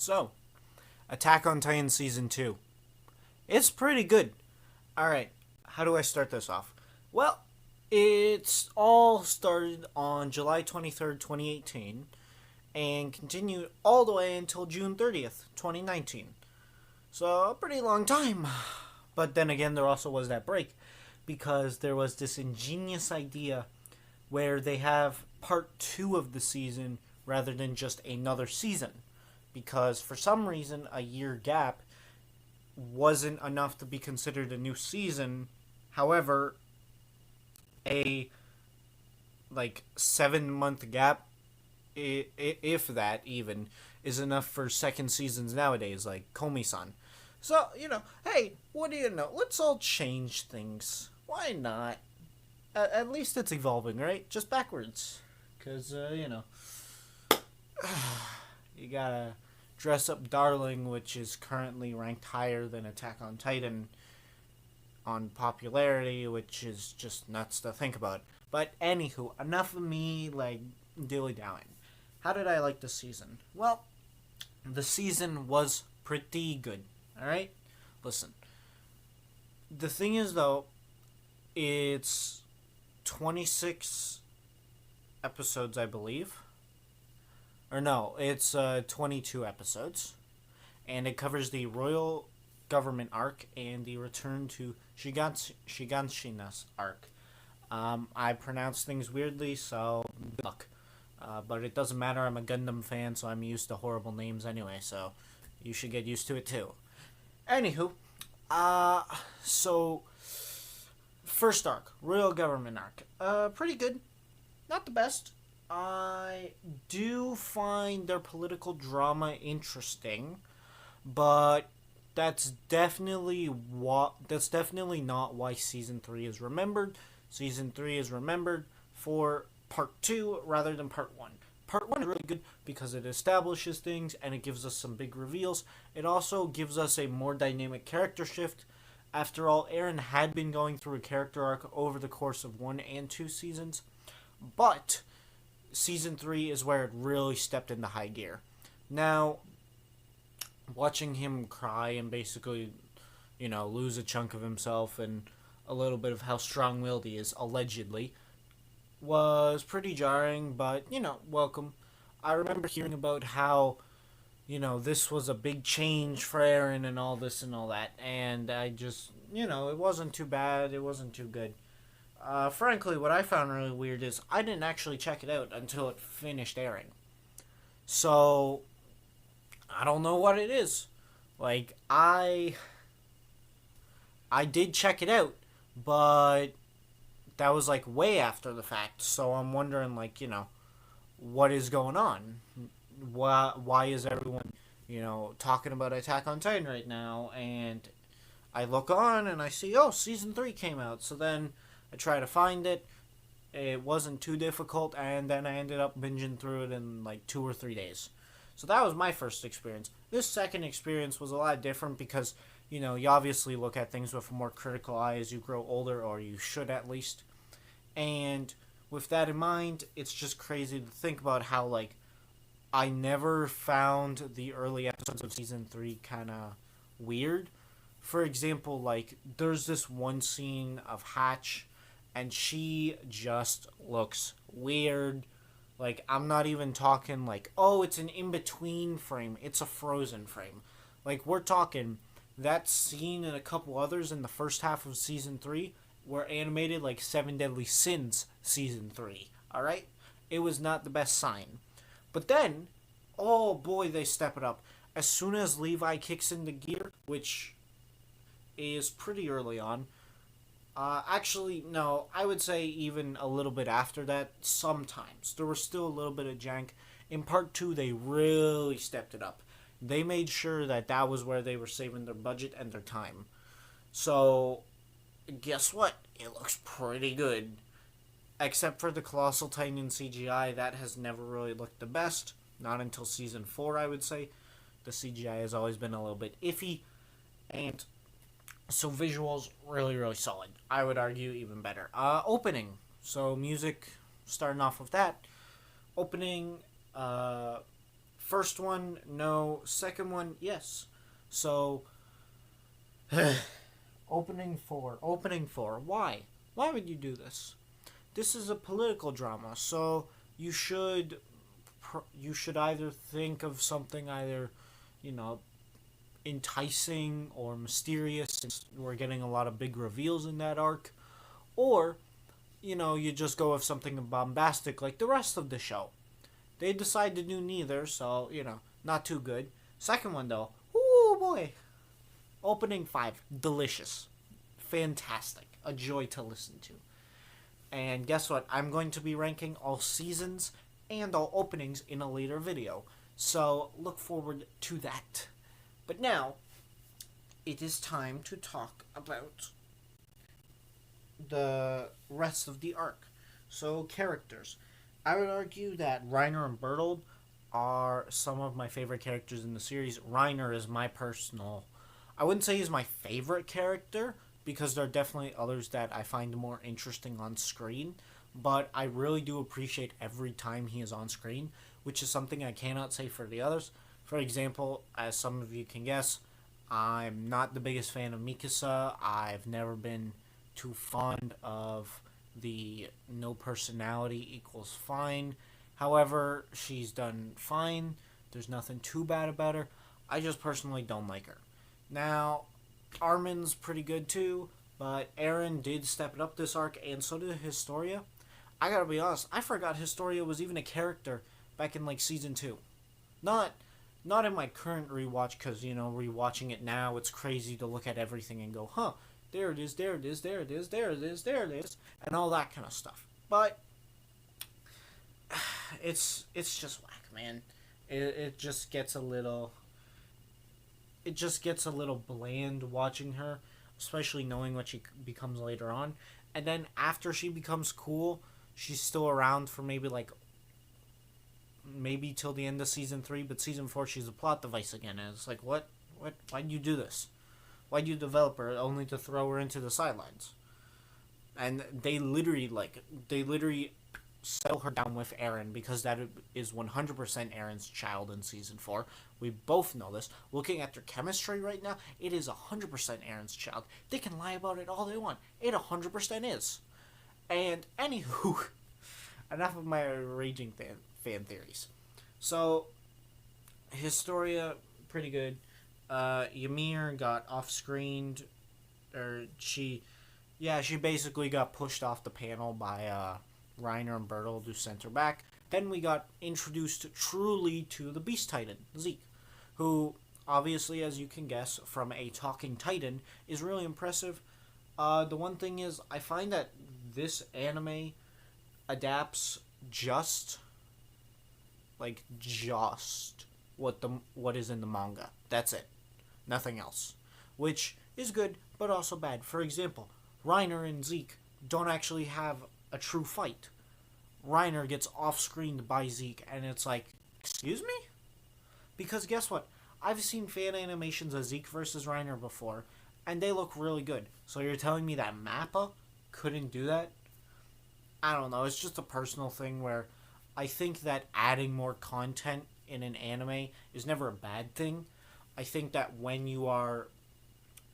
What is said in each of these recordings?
So, Attack on Titan Season 2. It's pretty good. Alright, how do I start this off? Well, it's all started on July 23rd, 2018, and continued all the way until June 30th, 2019. So, a pretty long time. But then again, there also was that break, because there was this ingenious idea where they have part 2 of the season rather than just another season. Because for some reason, a year gap wasn't enough to be considered a new season. However, a 7 month gap, if that even, is enough for second seasons nowadays, like Komi-san. So, hey, what do you know? Let's all change things. Why not? At least it's evolving, right? Just backwards. Because, you gotta dress up Darling, which is currently ranked higher than Attack on Titan on popularity, which is just nuts to think about. But anywho, enough of me, dilly-dallying. How did I like the season? Well, the season was pretty good, alright? Listen. The thing is, though, it's 26 episodes, I believe. Or no, it's 22 episodes. And it covers the Royal Government arc and the return to Shiganshina's arc. I pronounce things weirdly, so good luck. But it doesn't matter, I'm a Gundam fan, so I'm used to horrible names anyway, so you should get used to it too. Anywho, so first arc, Royal Government arc. Pretty good. Not the best. I do find their political drama interesting, but that's definitely not why season 3 is remembered. Season 3 is remembered for part 2 rather than part 1. Part 1 is really good because it establishes things and it gives us some big reveals. It also gives us a more dynamic character shift. After all, Eren had been going through a character arc over the course of 1 and 2 seasons, but season 3 is where it really stepped into high gear. Now, watching him cry and basically, lose a chunk of himself and a little bit of how strong-willed he is, allegedly, was pretty jarring, but, welcome. I remember hearing about how, this was a big change for Eren and all this and all that, and I just, it wasn't too bad, it wasn't too good. Frankly, what I found really weird is I didn't actually check it out until it finished airing. So, I don't know what it is. I did check it out, but that was, way after the fact. So I'm wondering, what is going on? Why is everyone, talking about Attack on Titan right now? And I look on and I see, oh, Season 3 came out. So then I try to find it. It wasn't too difficult, and then I ended up binging through it in 2 or 3 days. So that was my first experience. This second experience was a lot different because, you obviously look at things with a more critical eye as you grow older, or you should at least. And with that in mind, it's just crazy to think about how, I never found the early episodes of Season 3 kind of weird. For example, there's this one scene of Hatch, and she just looks weird. I'm not even talking oh, it's an in-between frame. It's a frozen frame. We're talking that scene and a couple others in the first half of Season 3 were animated like Seven Deadly Sins Season 3. Alright? It was not the best sign. But then, oh boy, they step it up. As soon as Levi kicks into gear, which is pretty early on, actually, no, I would say even a little bit after that, sometimes. There was still a little bit of jank. In part 2, they really stepped it up. They made sure that was where they were saving their budget and their time. So, guess what? It looks pretty good. Except for the Colossal Titan CGI, that has never really looked the best. Not until Season 4, I would say. The CGI has always been a little bit iffy. And so visuals, really, really solid. I would argue even better. Opening. So music, starting off with that. Opening, First one, no. Second one, yes. So, opening four. Why? Why would you do this? This is a political drama, so you should you should either think of something either, you know, enticing or mysterious, since we're getting a lot of big reveals in that arc, or you just go with something bombastic like the rest of the show. They decide to do neither, so not too good. Second one though, oh boy, opening five, delicious, fantastic, a joy to listen to. And guess what? I'm going to be ranking all seasons and all openings in a later video, so look forward to that. But now, it is time to talk about the rest of the arc. So, characters. I would argue that Reiner and Bertold are some of my favorite characters in the series. Reiner is my personal... I wouldn't say he's my favorite character, because there are definitely others that I find more interesting on screen, but I really do appreciate every time he is on screen, which is something I cannot say for the others. For example, as some of you can guess, I'm not the biggest fan of Mikasa. I've never been too fond of the no personality equals fine. However, she's done fine. There's nothing too bad about her. I just personally don't like her. Now, Armin's pretty good too, but Eren did step it up this arc, and so did Historia. I gotta be honest, I forgot Historia was even a character back in like season 2. Not in my current rewatch, because rewatching it now, it's crazy to look at everything and go, huh, there it is, there it is, there it is, there it is, there it is, and all that kind of stuff. But it's just whack, man. It just gets a little bland watching her, especially knowing what she becomes later on. And then after she becomes cool, she's still around for maybe till the end of season 3, but season 4 she's a plot device again, and it's like, why'd you do this? Why'd you develop her only to throw her into the sidelines? And they literally settle her down with Eren, because that is 100% Eren's child in season 4. We both know this. Looking at their chemistry right now, it is 100% Eren's child. They can lie about it all they want. It 100% is. And anywho, enough of my raging fan theories. So, Historia, pretty good. Ymir got off-screened, or she basically got pushed off the panel by Reiner and Bertold, who sent her back. Then we got introduced truly to the Beast Titan, Zeke, who, obviously, as you can guess, from a talking titan, is really impressive. The one thing is, I find that this anime adapts just what is in the manga. That's it. Nothing else. Which is good, but also bad. For example, Reiner and Zeke don't actually have a true fight. Reiner gets off-screened by Zeke, and it's like, excuse me? Because guess what? I've seen fan animations of Zeke versus Reiner before, and they look really good. So you're telling me that Mappa couldn't do that? I don't know. It's just a personal thing where I think that adding more content in an anime is never a bad thing. I think that when you are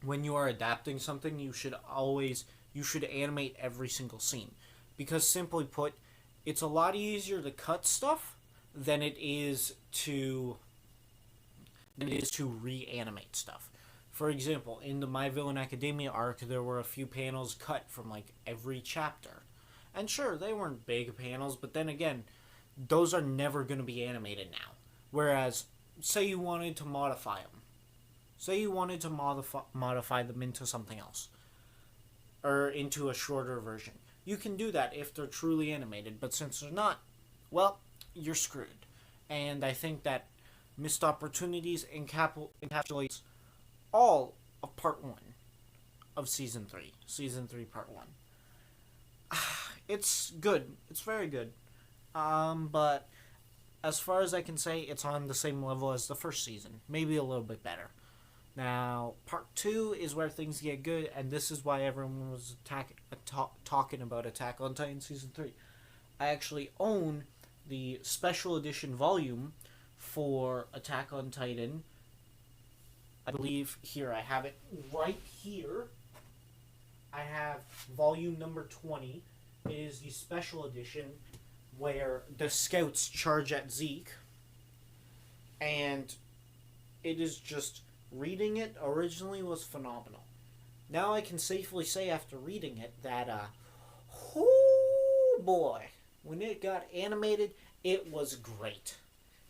adapting something, you should animate every single scene, because simply put, it's a lot easier to cut stuff than it is to reanimate stuff. For example, in the My Villain Academia arc, there were a few panels cut from every chapter. And sure, they weren't big panels, but then again, those are never going to be animated now. Whereas, say you wanted to modify them. Say you wanted to modify them into something else. Or into a shorter version. You can do that if they're truly animated, but since they're not, well, you're screwed. And I think that Missed Opportunities encapsulates all of Part 1 of Season 3. Season 3, Part 1. It's good. It's very good. But as far as I can say, it's on the same level as the first season. Maybe a little bit better. Now, Part 2 is where things get good, and this is why everyone was talking about Attack on Titan Season 3. I actually own the special edition volume for Attack on Titan. I believe here I have it right here. I have volume number 20. It is the special edition where the scouts charge at Zeke. And it is just, reading it originally was phenomenal. Now I can safely say after reading it that, oh boy, when it got animated, it was great.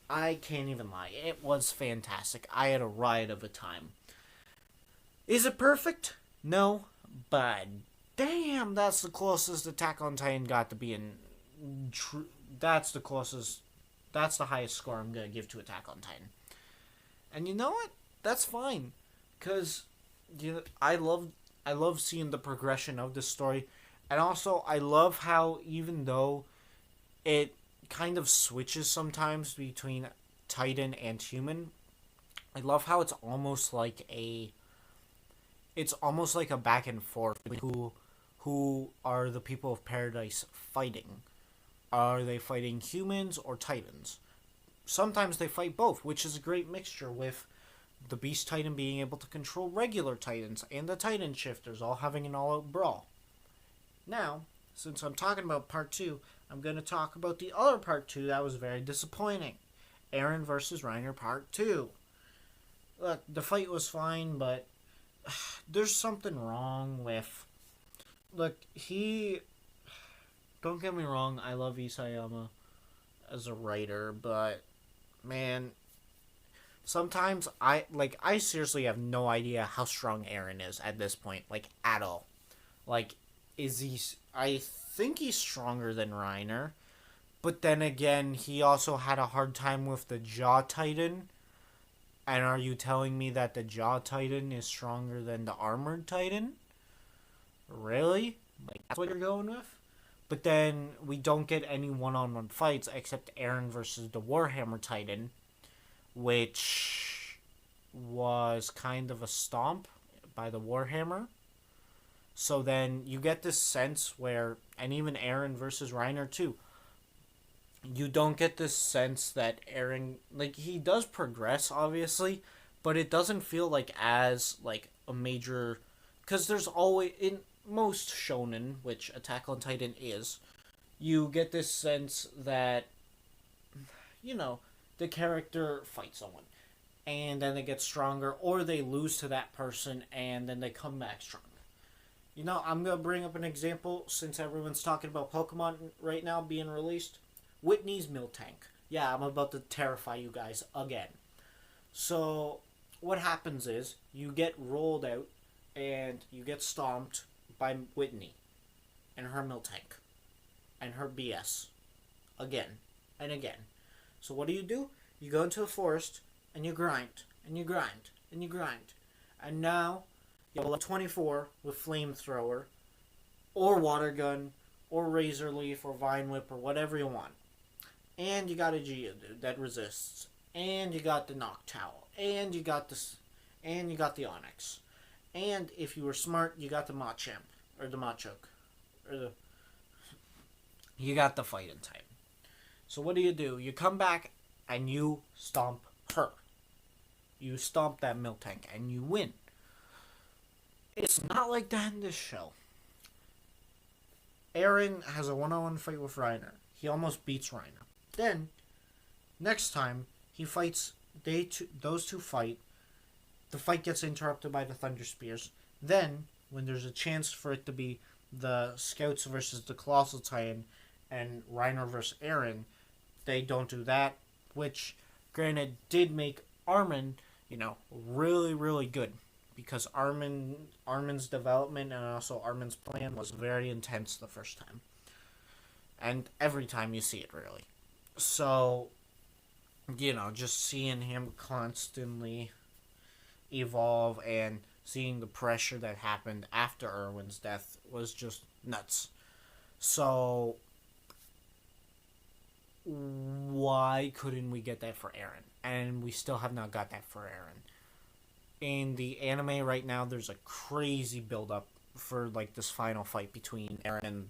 I can't even lie. It was fantastic. I had a riot of a time. Is it perfect? No, but damn, that's the closest Attack on Titan got to being. That's the closest. That's the highest score I'm gonna give to Attack on Titan. And you know what? That's fine, cause I love seeing the progression of the story, and also I love how even though it kind of switches sometimes between Titan and human, I love how it's almost like a back and forth. Who are the people of Paradise fighting? Are they fighting humans or Titans? Sometimes they fight both, which is a great mixture with the Beast Titan being able to control regular Titans and the Titan Shifters all having an all-out brawl. Now, since I'm talking about part 2, I'm going to talk about the other part 2 that was very disappointing. Eren versus Reiner part 2. Look, the fight was fine, but there's something wrong with... Look, don't get me wrong, I love Isayama as a writer, but, man, sometimes I seriously have no idea how strong Eren is at this point, at all. I think he's stronger than Reiner, but then again, he also had a hard time with the Jaw Titan, and are you telling me that the Jaw Titan is stronger than the Armored Titan? Really? That's what you're going with? But then we don't get any one-on-one fights except Eren versus the Warhammer Titan, which was kind of a stomp by the Warhammer. So then you get this sense where, and even Eren versus Reiner too, you don't get this sense that Eren, he does progress, obviously, but it doesn't feel as, a major, because there's always, in most shonen, which Attack on Titan is, you get this sense that, the character fights someone, and then they get stronger, or they lose to that person, and then they come back stronger. I'm going to bring up an example, since everyone's talking about Pokemon right now being released. Whitney's Miltank. Yeah, I'm about to terrify you guys again. So, what happens is, you get rolled out, and you get stomped by Whitney, and her Miltank, and her BS. Again, and again. So what do? You go into a forest, and you grind, and you grind, and you grind. And now, you have a 24 with Flamethrower, or Water Gun, or Razor Leaf, or Vine Whip, or whatever you want. And you got a Geodude that resists. And you got the Noctowl. And you got the Onyx. And if you were smart, you got the Machamp. Or the Machoke. You got the Fighting type. So what do? You come back and you stomp her. You stomp that Miltank and you win. It's not like that in this show. Eren has a one-on-one fight with Reiner. He almost beats Reiner. Then, next time, he fights, those two fight. The fight gets interrupted by the Thunder Spears. Then, when there's a chance for it to be the Scouts versus the Colossal Titan and Reiner versus Eren, they don't do that, which, granted, did make Armin, really, really good. Because Armin's development and also Armin's plan was very intense the first time. And every time you see it, really. So, just seeing him constantly evolve and seeing the pressure that happened after Erwin's death was just nuts. So, why couldn't we get that for Eren? And we still have not got that for Eren. In the anime right now, there's a crazy build-up for, this final fight between Eren and,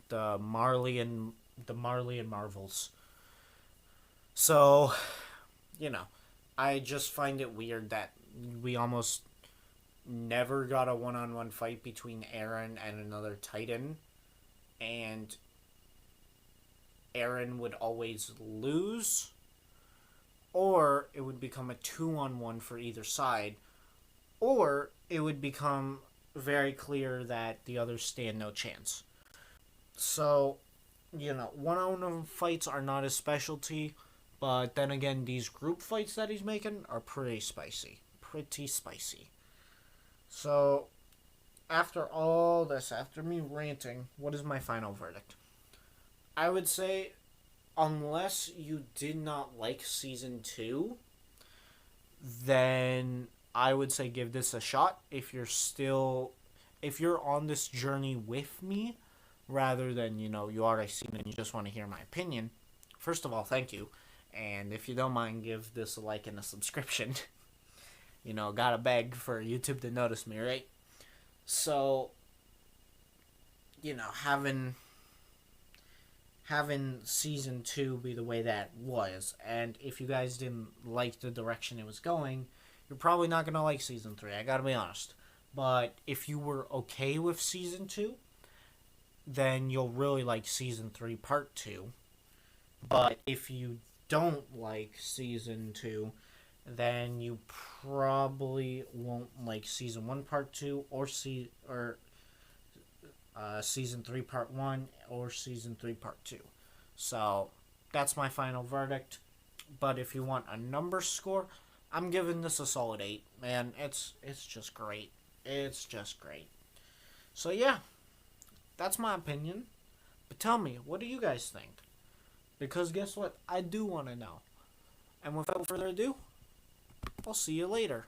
the Marley and Marvels. So, you know, I just find it weird that we almost never got a one-on-one fight between Aaron and another Titan, and Aaron would always lose, or it would become a two-on-one for either side, or it would become very clear that the others stand no chance. So, one-on-one fights are not his specialty, but then again, these group fights that he's making are pretty spicy. Pretty spicy. So, after all this, after me ranting, what is my final verdict? I would say, unless you did not like season 2, then I would say give this a shot if you're on this journey with me, rather than, you already seen it and you just want to hear my opinion. First of all, thank you. And if you don't mind, give this a like and a subscription. Gotta beg for YouTube to notice me, right? So, having season 2 be the way that was, and if you guys didn't like the direction it was going, you're probably not gonna like season 3. I gotta be honest. But if you were okay with season 2, then you'll really like season 3 part 2. But if you don't like season 2, then you probably won't like season 1 part 2, or season 3 part 1, or season 3 part 2. So that's my final verdict. But if you want a number score, I'm giving this a solid 8. Man, it's just great. It's just great. So yeah, that's my opinion. But tell me, what do you guys think? Because guess what? I do want to know. And without further ado, I'll see you later.